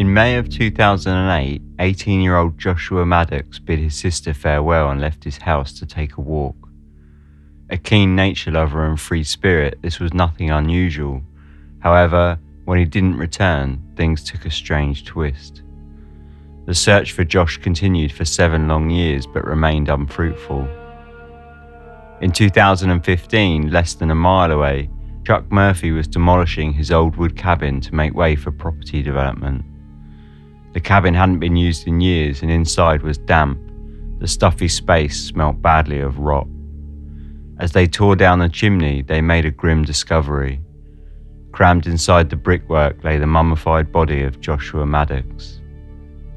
In May of 2008, 18-year-old Joshua Maddux bid his sister farewell and left his house to take a walk. A keen nature lover and free spirit, this was nothing unusual. However, when he didn't return, things took a strange twist. The search for Josh continued for 7 long years but remained unfruitful. In 2015, less than a mile away, Chuck Murphy was demolishing his old wood cabin to make way for property development. The cabin hadn't been used in years and inside was damp. The stuffy space smelt badly of rot. As they tore down the chimney, they made a grim discovery. Crammed inside the brickwork lay the mummified body of Joshua Maddux.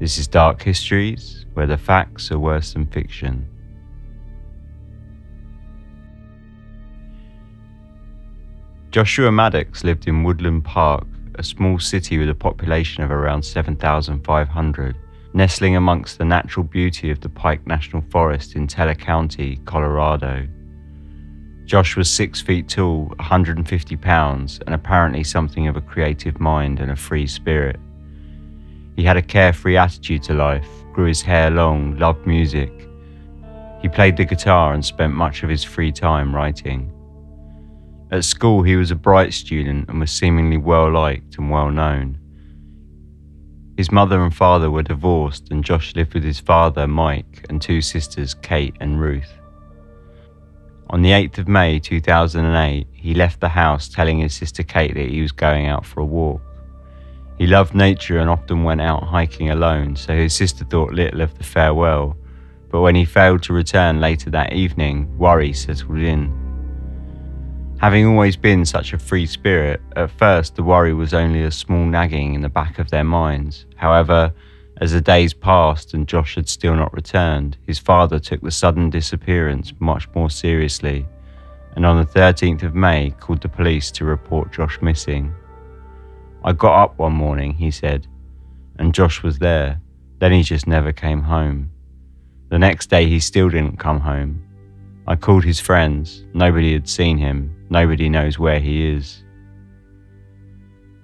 This is Dark Histories, where the facts are worse than fiction. Joshua Maddux lived in Woodland Park, a small city with a population of around 7,500, nestling amongst the natural beauty of the Pike National Forest in Teller County, Colorado. Josh was 6 feet tall, 150 pounds, and apparently something of a creative mind and a free spirit. He had a carefree attitude to life, grew his hair long, loved music. He played the guitar and spent much of his free time writing. At school, he was a bright student and was seemingly well-liked and well-known. His mother and father were divorced, and Josh lived with his father, Mike, and 2 sisters, Kate and Ruth. On the 8th of May 2008, he left the house telling his sister Kate that he was going out for a walk. He loved nature and often went out hiking alone, so his sister thought little of the farewell, but when he failed to return later that evening, worry settled in. Having always been such a free spirit, at first the worry was only a small nagging in the back of their minds. However, as the days passed and Josh had still not returned, his father took the sudden disappearance much more seriously, and on the 13th of May called the police to report Josh missing. "I got up one morning," he said, "and Josh was there. Then he just never came home. The next day he still didn't come home. I called his friends. Nobody had seen him. Nobody knows where he is."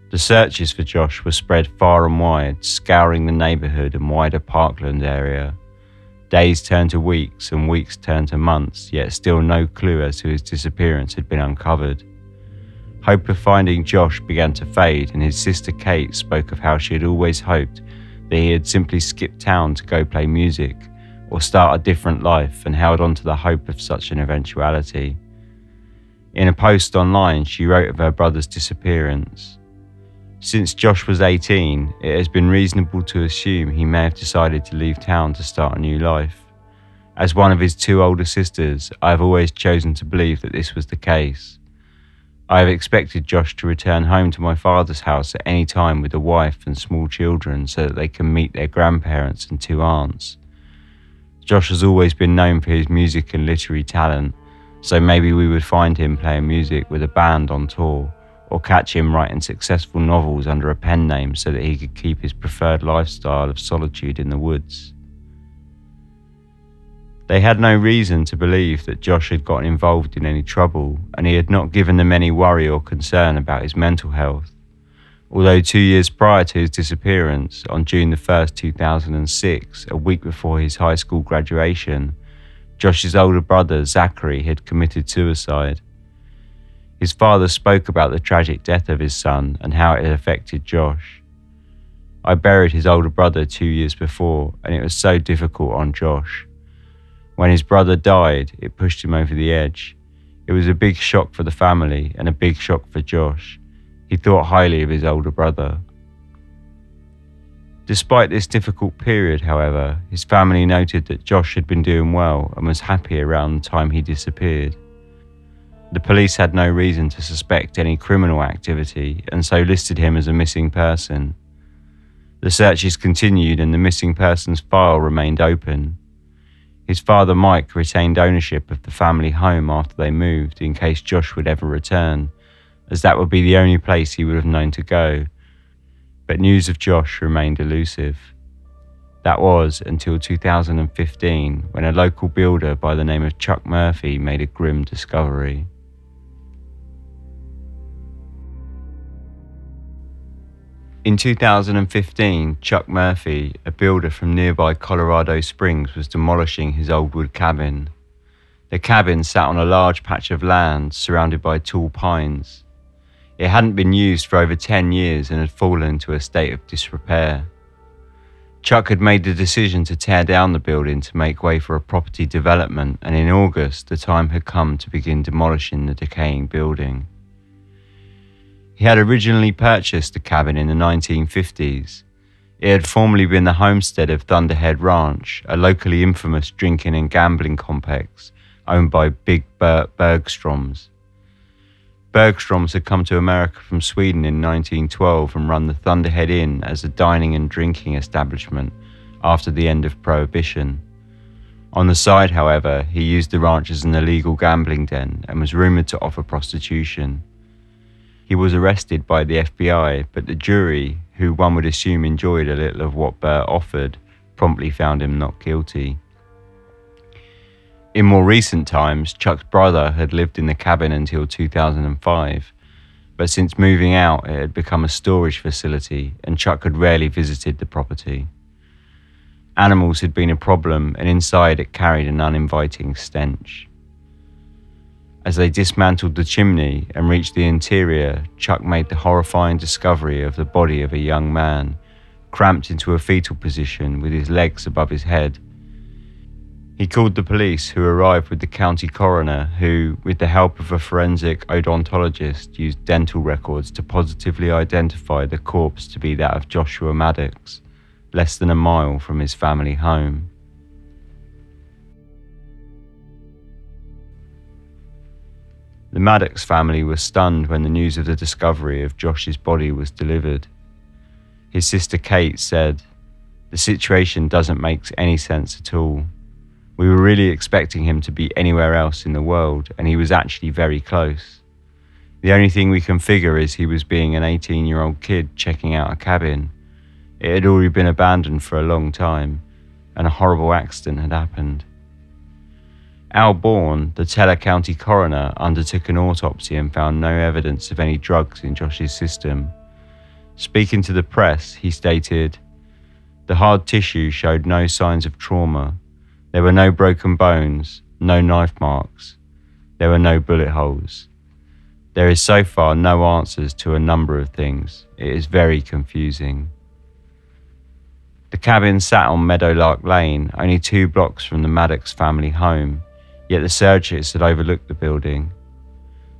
The searches for Josh were spread far and wide, scouring the neighbourhood and wider Parkland area. Days turned to weeks and weeks turned to months, yet still no clue as to his disappearance had been uncovered. Hope of finding Josh began to fade, and his sister Kate spoke of how she had always hoped that he had simply skipped town to go play music or start a different life, and held on to the hope of such an eventuality. In a post online, she wrote of her brother's disappearance. Since Josh was 18, it has been reasonable to assume he may have decided to leave town to start a new life. As one of his 2 older sisters, I have always chosen to believe that this was the case. I have expected Josh to return home to my father's house at any time with a wife and small children so that they can meet their grandparents and 2 aunts. Josh has always been known for his music and literary talent, so maybe we would find him playing music with a band on tour, or catch him writing successful novels under a pen name so that he could keep his preferred lifestyle of solitude in the woods. They had no reason to believe that Josh had gotten involved in any trouble, and he had not given them any worry or concern about his mental health. Although 2 years prior to his disappearance, on June the 1st, 2006, a week before his high school graduation, Josh's older brother, Zachary, had committed suicide. His father spoke about the tragic death of his son and how it had affected Josh. "I buried his older brother 2 years before, and it was so difficult on Josh. When his brother died, it pushed him over the edge. It was a big shock for the family and a big shock for Josh. He thought highly of his older brother." Despite this difficult period, however, his family noted that Josh had been doing well and was happy around the time he disappeared. The police had no reason to suspect any criminal activity and so listed him as a missing person. The searches continued and the missing persons file remained open. His father, Mike, retained ownership of the family home after they moved in case Josh would ever return, as that would be the only place he would have known to go. But news of Josh remained elusive. That was until 2015, when a local builder by the name of Chuck Murphy made a grim discovery. In 2015, Chuck Murphy, a builder from nearby Colorado Springs, was demolishing his old wood cabin. The cabin sat on a large patch of land surrounded by tall pines. It hadn't been used for over 10 years and had fallen into a state of disrepair. Chuck had made the decision to tear down the building to make way for a property development, and in August, the time had come to begin demolishing the decaying building. He had originally purchased the cabin in the 1950s. It had formerly been the homestead of Thunderhead Ranch, a locally infamous drinking and gambling complex owned by Big Bert Bergstroms. Bergstroms had come to America from Sweden in 1912 and run the Thunderhead Inn as a dining and drinking establishment after the end of Prohibition. On the side, however, he used the ranch as an illegal gambling den and was rumoured to offer prostitution. He was arrested by the FBI, but the jury, who one would assume enjoyed a little of what Bert offered, promptly found him not guilty. In more recent times, Chuck's brother had lived in the cabin until 2005, but since moving out it had become a storage facility and Chuck had rarely visited the property. Animals had been a problem and inside it carried an uninviting stench. As they dismantled the chimney and reached the interior, Chuck made the horrifying discovery of the body of a young man, cramped into a fetal position with his legs above his head. He called the police, who arrived with the county coroner, who, with the help of a forensic odontologist, used dental records to positively identify the corpse to be that of Joshua Maddux, less than a mile from his family home. The Maddux family was stunned when the news of the discovery of Josh's body was delivered. His sister Kate said, "The situation doesn't make any sense at all. We were really expecting him to be anywhere else in the world, and he was actually very close. The only thing we can figure is he was being an 18-year-old kid checking out a cabin. It had already been abandoned for a long time, and a horrible accident had happened." Al Bourne, the Teller County coroner, undertook an autopsy and found no evidence of any drugs in Josh's system. Speaking to the press, he stated, "The hard tissue showed no signs of trauma. There were no broken bones, no knife marks. There were no bullet holes. There is so far no answers to a number of things. It is very confusing." The cabin sat on Meadowlark Lane, only 2 blocks from the Maddux family home, yet the searchers had overlooked the building.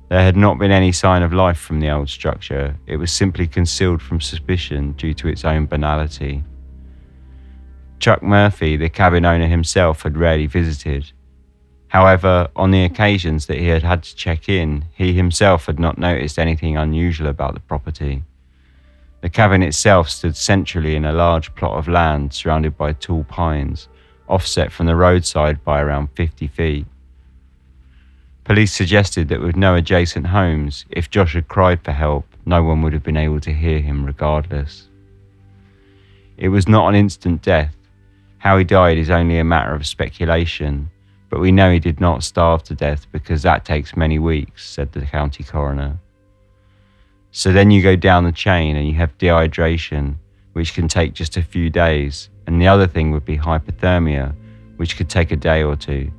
There had not been any sign of life from the old structure. It was simply concealed from suspicion due to its own banality. Chuck Murphy, the cabin owner himself, had rarely visited. However, on the occasions that he had had to check in, he himself had not noticed anything unusual about the property. The cabin itself stood centrally in a large plot of land surrounded by tall pines, offset from the roadside by around 50 feet. Police suggested that with no adjacent homes, if Josh had cried for help, no one would have been able to hear him regardless. It was not an instant death. How he died is only a matter of speculation, but we know he did not starve to death because that takes many weeks, said the county coroner. So then you go down the chain and you have dehydration, which can take just a few days, and the other thing would be hypothermia, which could take a day or 2.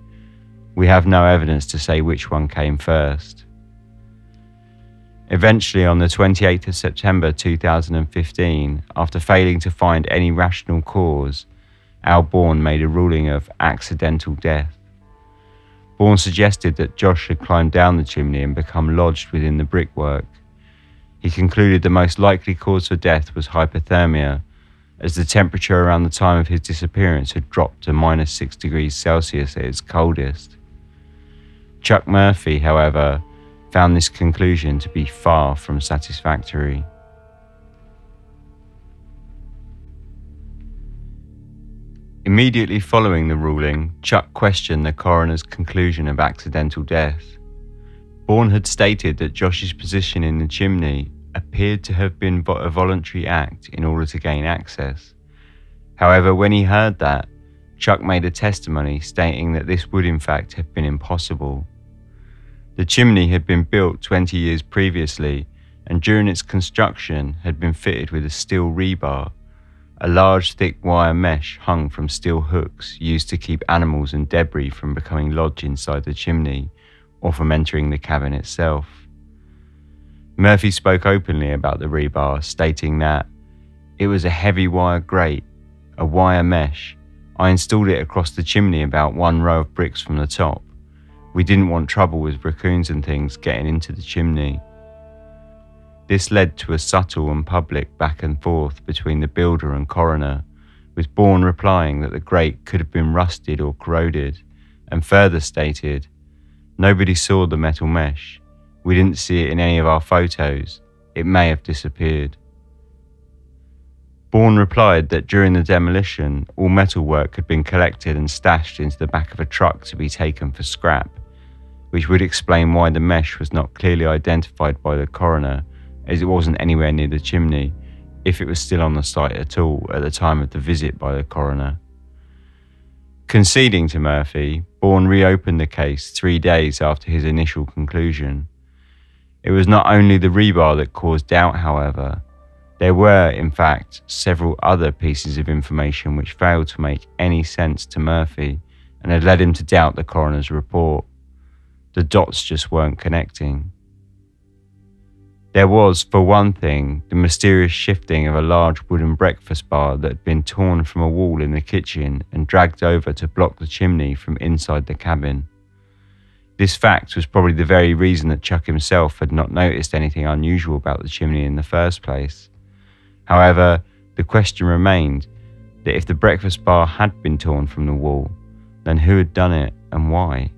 We have no evidence to say which one came first. Eventually, on the 28th of September 2015, after failing to find any rational cause, Al Bourne made a ruling of accidental death. Bourne suggested that Josh had climbed down the chimney and become lodged within the brickwork. He concluded the most likely cause for death was hypothermia, as the temperature around the time of his disappearance had dropped to -6 degrees Celsius at its coldest. Chuck Murphy, however, found this conclusion to be far from satisfactory. Immediately following the ruling, Chuck questioned the coroner's conclusion of accidental death. Bourne had stated that Josh's position in the chimney appeared to have been a voluntary act in order to gain access. However, when he heard that, Chuck made a testimony stating that this would in fact have been impossible. The chimney had been built 20 years previously, and during its construction had been fitted with a steel rebar, a large thick wire mesh hung from steel hooks used to keep animals and debris from becoming lodged inside the chimney or from entering the cabin itself. Murphy spoke openly about the rebar, stating that it was a heavy wire grate, a wire mesh. I installed it across the chimney about one row of bricks from the top. We didn't want trouble with raccoons and things getting into the chimney. This led to a subtle and public back and forth between the builder and coroner, with Bourne replying that the grate could have been rusted or corroded, and further stated, "Nobody saw the metal mesh. We didn't see it in any of our photos. It may have disappeared." Bourne replied that during the demolition, all metalwork had been collected and stashed into the back of a truck to be taken for scrap, which would explain why the mesh was not clearly identified by the coroner, as it wasn't anywhere near the chimney, if it was still on the site at all at the time of the visit by the coroner. Conceding to Murphy, Bourne reopened the case 3 days after his initial conclusion. It was not only the rebar that caused doubt, however. There were, in fact, several other pieces of information which failed to make any sense to Murphy and had led him to doubt the coroner's report. The dots just weren't connecting. There was, for one thing, the mysterious shifting of a large wooden breakfast bar that had been torn from a wall in the kitchen and dragged over to block the chimney from inside the cabin. This fact was probably the very reason that Chuck himself had not noticed anything unusual about the chimney in the first place. However, the question remained that if the breakfast bar had been torn from the wall, then who had done it and why?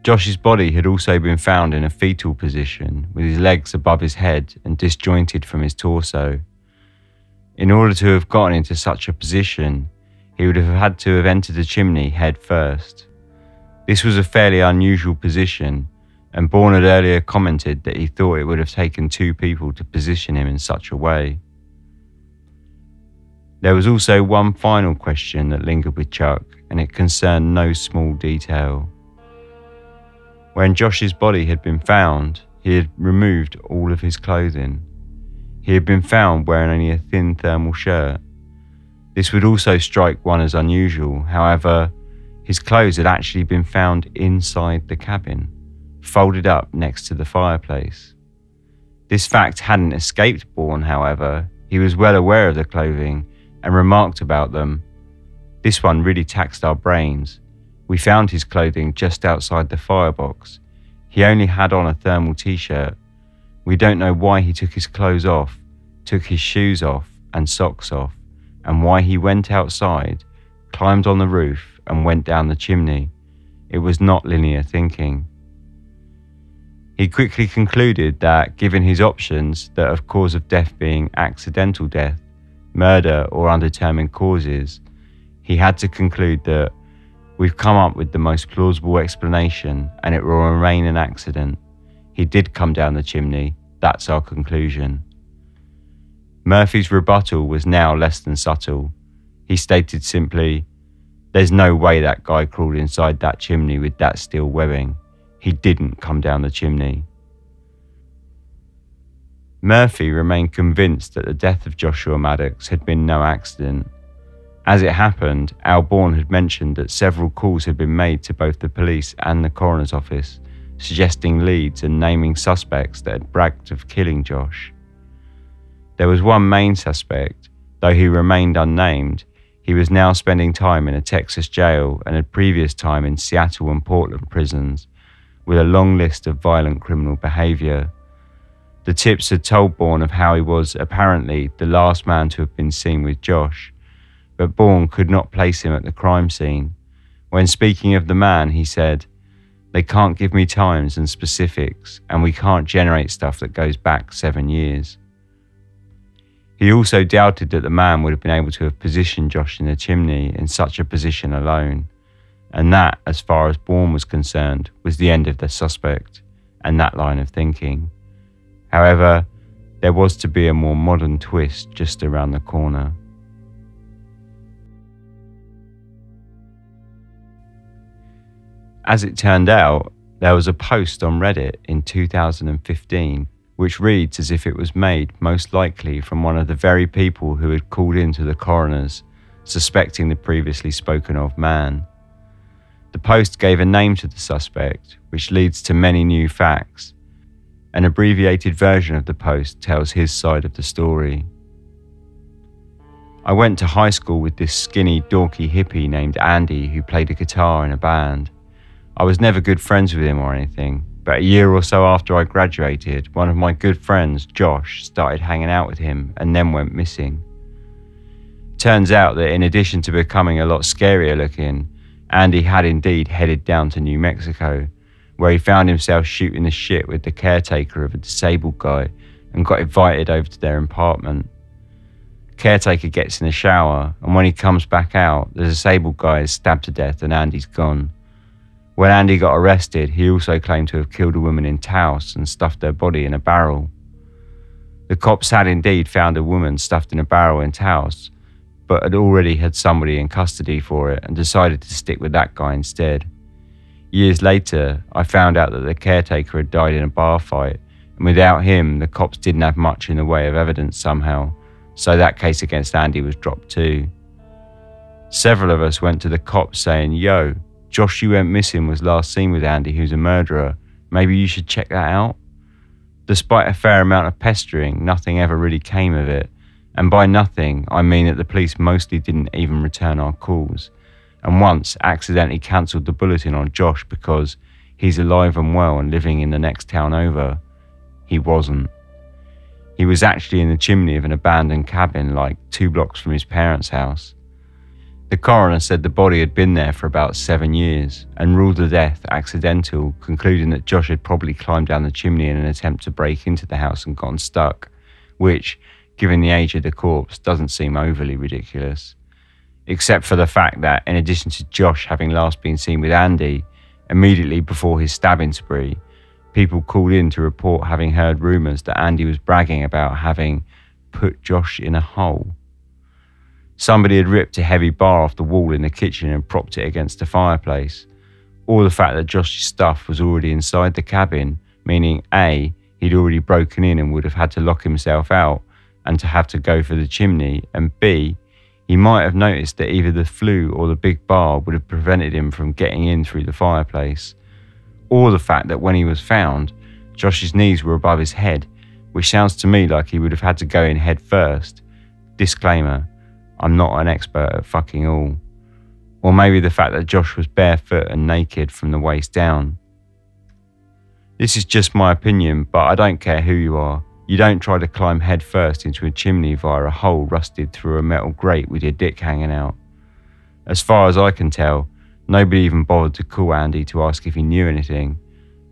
Josh's body had also been found in a fetal position, with his legs above his head and disjointed from his torso. In order to have gotten into such a position, he would have had to have entered the chimney head first. This was a fairly unusual position, and Bourne had earlier commented that he thought it would have taken 2 people to position him in such a way. There was also one final question that lingered with Chuck, and it concerned no small detail. When Josh's body had been found, he had removed all of his clothing. He had been found wearing only a thin thermal shirt. This would also strike one as unusual. However, his clothes had actually been found inside the cabin, folded up next to the fireplace. This fact hadn't escaped Bourne, however. He was well aware of the clothing and remarked about them. "This one really taxed our brains. We found his clothing just outside the firebox. He only had on a thermal t-shirt. We don't know why he took his clothes off, took his shoes off and socks off, and why he went outside, climbed on the roof and went down the chimney. It was not linear thinking." He quickly concluded that, given his options, that of cause of death being accidental death, murder or undetermined causes, he had to conclude that "We've come up with the most plausible explanation and it will remain an accident. He did come down the chimney. That's our conclusion." Murphy's rebuttal was now less than subtle. He stated simply, "There's no way that guy crawled inside that chimney with that steel webbing. He didn't come down the chimney." Murphy remained convinced that the death of Joshua Maddux had been no accident. As it happened, Al Bourne had mentioned that several calls had been made to both the police and the coroner's office, suggesting leads and naming suspects that had bragged of killing Josh. There was one main suspect, though he remained unnamed. He was now spending time in a Texas jail and had previous time in Seattle and Portland prisons, with a long list of violent criminal behaviour. The tips had told Bourne of how he was apparently the last man to have been seen with Josh, but Bourne could not place him at the crime scene. When speaking of the man, he said, "They can't give me times and specifics, and we can't generate stuff that goes back 7 years." He also doubted that the man would have been able to have positioned Josh in the chimney in such a position alone, and that, as far as Bourne was concerned, was the end of the suspect and that line of thinking. However, there was to be a more modern twist just around the corner. As it turned out, There was a post on Reddit in 2015 which reads as if it was made most likely from one of the very people who had called in to the coroners, suspecting the previously spoken of man. The post gave a name to the suspect, which leads to many new facts. An abbreviated version of the post tells his side of the story. I went to high school with this skinny, dorky hippie named Andy who played a guitar in a band. I was never good friends with him or anything, but a year or so after I graduated, one of my good friends, Josh, started hanging out with him and then went missing. Turns out that in addition to becoming a lot scarier looking, Andy had indeed headed down to New Mexico, where he found himself shooting the shit with the caretaker of a disabled guy and got invited over to their apartment. Caretaker gets in the shower, and when he comes back out, the disabled guy is stabbed to death and Andy's gone. When Andy got arrested, he also claimed to have killed a woman in Taos and stuffed her body in a barrel. The cops had indeed found a woman stuffed in a barrel in Taos, but had already had somebody in custody for it and decided to stick with that guy instead. Years later, I found out that the caretaker had died in a bar fight, and without him, the cops didn't have much in the way of evidence somehow, so that case against Andy was dropped too. Several of us went to the cops saying, "Yo, Josh you went missing was last seen with Andy, who's a murderer. Maybe you should check that out." Despite a fair amount of pestering, nothing ever really came of it. And by nothing, I mean that the police mostly didn't even return our calls, and once accidentally cancelled the bulletin on Josh because he's alive and well and living in the next town over. He wasn't. He was actually in the chimney of an abandoned cabin like 2 blocks from his parents' house. The coroner said the body had been there for about 7 years and ruled the death accidental, concluding that Josh had probably climbed down the chimney in an attempt to break into the house and gotten stuck, which, given the age of the corpse, doesn't seem overly ridiculous. Except for the fact that, in addition to Josh having last been seen with Andy, immediately before his stabbing spree, people called in to report having heard rumours that Andy was bragging about having put Josh in a hole. Somebody had ripped a heavy bar off the wall in the kitchen and propped it against the fireplace. Or the fact that Josh's stuff was already inside the cabin, meaning A, he'd already broken in and would have had to lock himself out and to have to go for the chimney, and B, he might have noticed that either the flue or the big bar would have prevented him from getting in through the fireplace. Or the fact that when he was found, Josh's knees were above his head, which sounds to me like he would have had to go in head first. Disclaimer, I'm not an expert at fucking all. Or maybe the fact that Josh was barefoot and naked from the waist down. This is just my opinion, but I don't care who you are. You don't try to climb head first into a chimney via a hole rusted through a metal grate with your dick hanging out. As far as I can tell, nobody even bothered to call Andy to ask if he knew anything.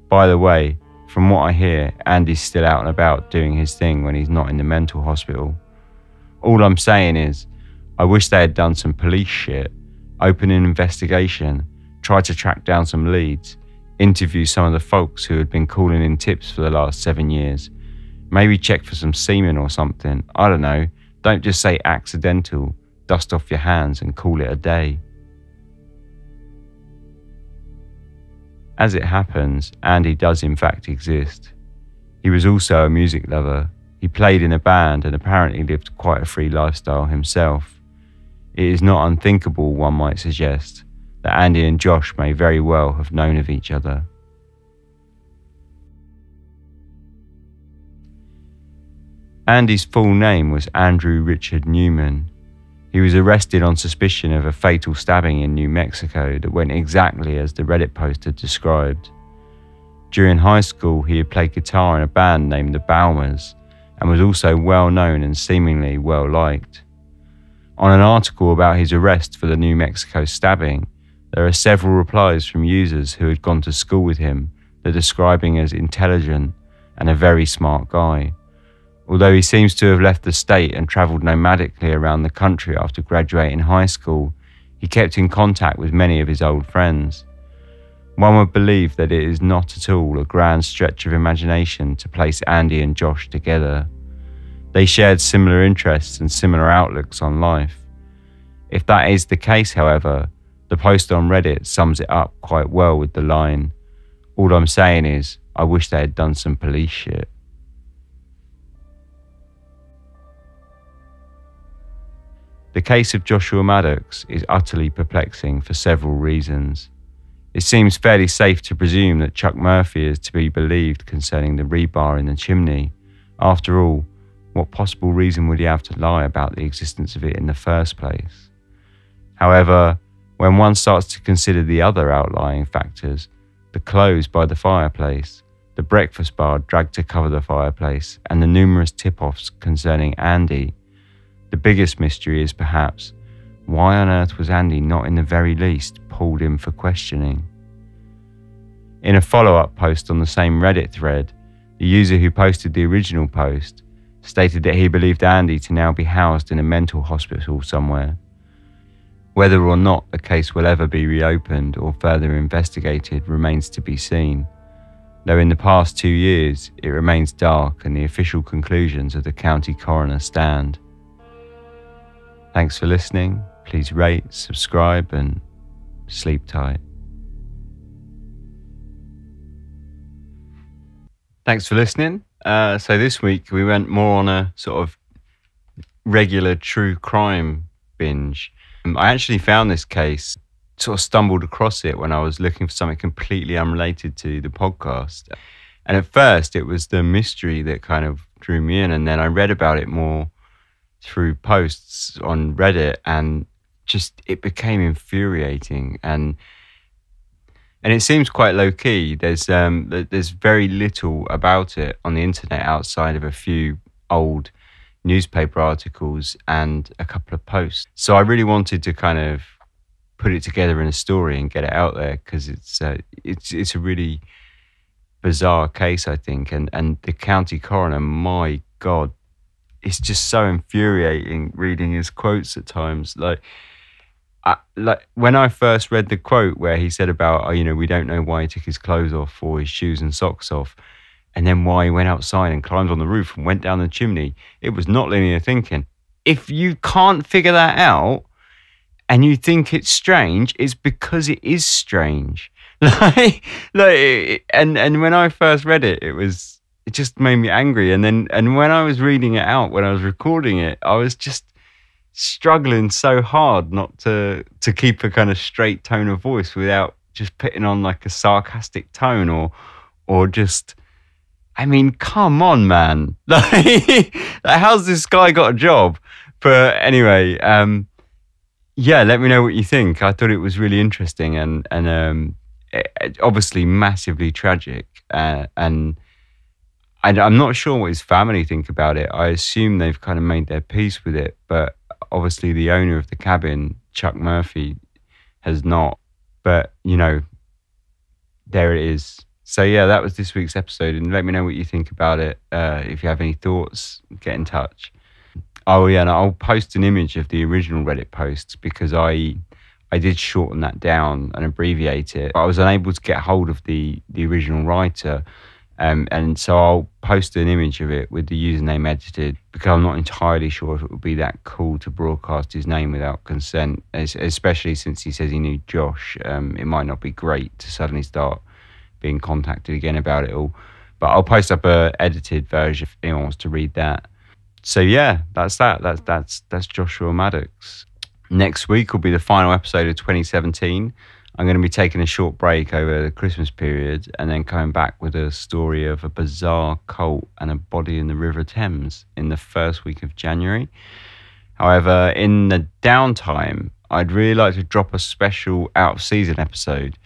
By the way, from what I hear, Andy's still out and about doing his thing when he's not in the mental hospital. All I'm saying is, I wish they had done some police shit, open an investigation, try to track down some leads, interview some of the folks who had been calling in tips for the last 7 years, maybe check for some semen or something. I don't know, don't just say accidental, dust off your hands and call it a day. As it happens, Andy does in fact exist. He was also a music lover. He played in a band and apparently lived quite a free lifestyle himself. It is not unthinkable, one might suggest, that Andy and Josh may very well have known of each other. Andy's full name was Andrew Richard Newman. He was arrested on suspicion of a fatal stabbing in New Mexico that went exactly as the Reddit post had described. During high school, he had played guitar in a band named the Balmers and was also well known and seemingly well liked. On an article about his arrest for the New Mexico stabbing, there are several replies from users who had gone to school with him that describe him as intelligent and a very smart guy. Although he seems to have left the state and travelled nomadically around the country after graduating high school, he kept in contact with many of his old friends. One would believe that it is not at all a grand stretch of imagination to place Andy and Josh together. They shared similar interests and similar outlooks on life. If that is the case, however, the post on Reddit sums it up quite well with the line, All I'm saying is, I wish they had done some police shit. The case of Joshua Maddux is utterly perplexing for several reasons. It seems fairly safe to presume that Chuck Murphy is to be believed concerning the rebar in the chimney. After all, what possible reason would he have to lie about the existence of it in the first place? However, when one starts to consider the other outlying factors, the clothes by the fireplace, the breakfast bar dragged to cover the fireplace, and the numerous tip-offs concerning Andy, the biggest mystery is perhaps, why on earth was Andy not in the very least pulled in for questioning? In a follow-up post on the same Reddit thread, the user who posted the original post stated that he believed Andy to now be housed in a mental hospital somewhere. Whether or not the case will ever be reopened or further investigated remains to be seen, though in the past 2 years it remains dark and the official conclusions of the county coroner stand. Thanks for listening. Please rate, subscribe, and sleep tight. Thanks for listening. So this week we went more on a sort of regular true crime binge. I actually found this case, sort of stumbled across it when I was looking for something completely unrelated to the podcast. And at first it was the mystery that kind of drew me in, and then I read about it more through posts on Reddit, and just it became infuriating, and it seems quite low key. There's very little about it on the internet outside of a few old newspaper articles and a couple of posts. So I really wanted to kind of put it together in a story and get it out there, because it's a really bizarre case, I think, and the county coroner, my God, it's just so infuriating reading his quotes at times. Like when I first read the quote where he said about, we don't know why he took his clothes off or his shoes and socks off, and then why he went outside and climbed on the roof and went down the chimney, it was not linear thinking. If you can't figure that out and you think it's strange, it's because it is strange. And when I first read it, it just made me angry. And when I was reading it out, when I was recording it, I was just struggling so hard not to keep a kind of straight tone of voice without just putting on like a sarcastic tone or just, I mean, come on, man. Like, how's this guy got a job? But anyway, yeah, let me know what you think. I thought it was really interesting and obviously massively tragic. And I'm not sure what his family think about it. I assume they've kind of made their peace with it, but obviously the owner of the cabin, Chuck Murphy, has not. But, there it is. So yeah, that was this week's episode, and let me know what you think about it. If you have any thoughts, get in touch. Oh yeah, and I'll post an image of the original Reddit post, because I did shorten that down and abbreviate it. I was unable to get hold of the original writer. And so I'll post an image of it with the username edited, because I'm not entirely sure if it would be that cool to broadcast his name without consent, especially since he says he knew Josh. It might not be great to suddenly start being contacted again about it all. But I'll post up a edited version if anyone wants to read that. So yeah, that's that. That's Joshua Maddux. Next week will be the final episode of 2017. I'm going to be taking a short break over the Christmas period and then coming back with a story of a bizarre cult and a body in the River Thames in the first week of January. However, in the downtime, I'd really like to drop a special out-of-season episode.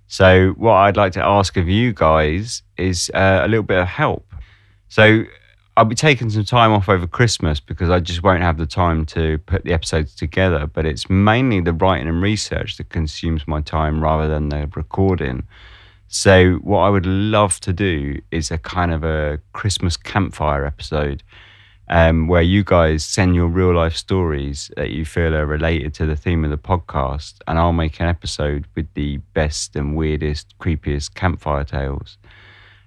So what I'd like to ask of you guys is a little bit of help. So I'll be taking some time off over Christmas because I just won't have the time to put the episodes together, but it's mainly the writing and research that consumes my time rather than the recording. So what I would love to do is a kind of a Christmas campfire episode where you guys send your real life stories that you feel are related to the theme of the podcast, and I'll make an episode with the best and weirdest, creepiest campfire tales.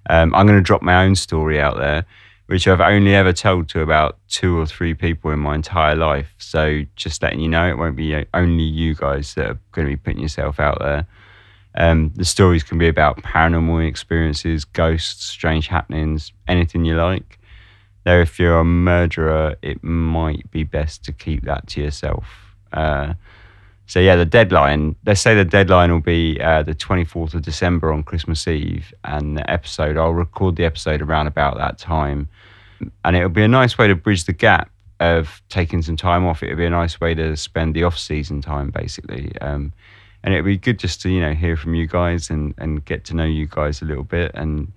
I'm going to drop my own story out there, which I've only ever told to about 2 or 3 people in my entire life. So just letting you know, it won't be only you guys that are going to be putting yourself out there. The stories can be about paranormal experiences, ghosts, strange happenings, anything you like. Though if you're a murderer, it might be best to keep that to yourself. So yeah, the deadline, let's say the deadline will be the 24th of December on Christmas Eve, and I'll record the episode around about that time. And it'll be a nice way to bridge the gap of taking some time off. It'll be a nice way to spend the off-season time, basically. And it'll be good just to, hear from you guys and get to know you guys a little bit, and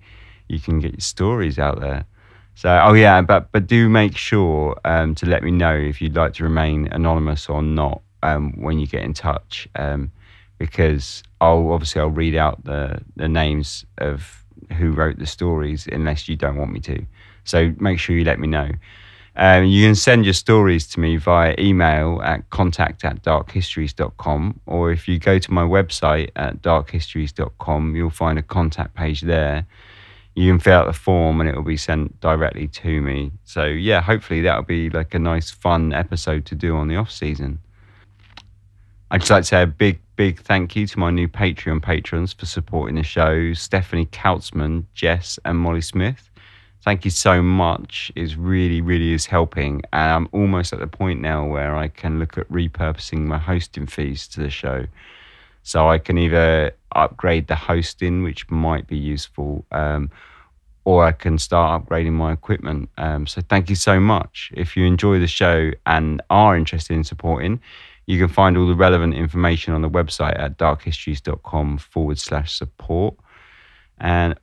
you can get your stories out there. So, but do make sure to let me know if you'd like to remain anonymous or not when you get in touch, because I'll read out the names of who wrote the stories unless you don't want me to. So make sure you let me know. You can send your stories to me via email at contact@darkhistories.com, or if you go to my website at darkhistories.com, you'll find a contact page there. You can fill out the form and it will be sent directly to me. So yeah, hopefully that'll be like a nice fun episode to do on the off season. I'd just like to say a big thank you to my new Patreon patrons for supporting the show: Stephanie Kautzman, Jess and Molly Smith. Thank you so much. It really is helping. And I'm almost at the point now where I can look at repurposing my hosting fees to the show. So I can either upgrade the hosting, which might be useful, or I can start upgrading my equipment. So thank you so much. If you enjoy the show and are interested in supporting, you can find all the relevant information on the website at darkhistories.com/support. And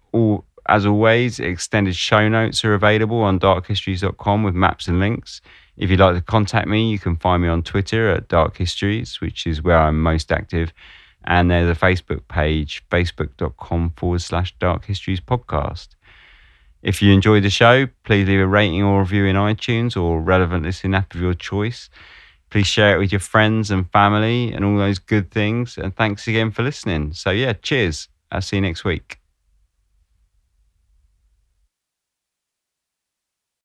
as always, extended show notes are available on darkhistories.com with maps and links. If you'd like to contact me, you can find me on Twitter at darkhistories, which is where I'm most active. And there's a Facebook page, facebook.com/darkhistoriespodcast. If you enjoyed the show, please leave a rating or review in iTunes or relevant listening app of your choice. Please share it with your friends and family and all those good things. And thanks again for listening. So yeah, cheers. I'll see you next week.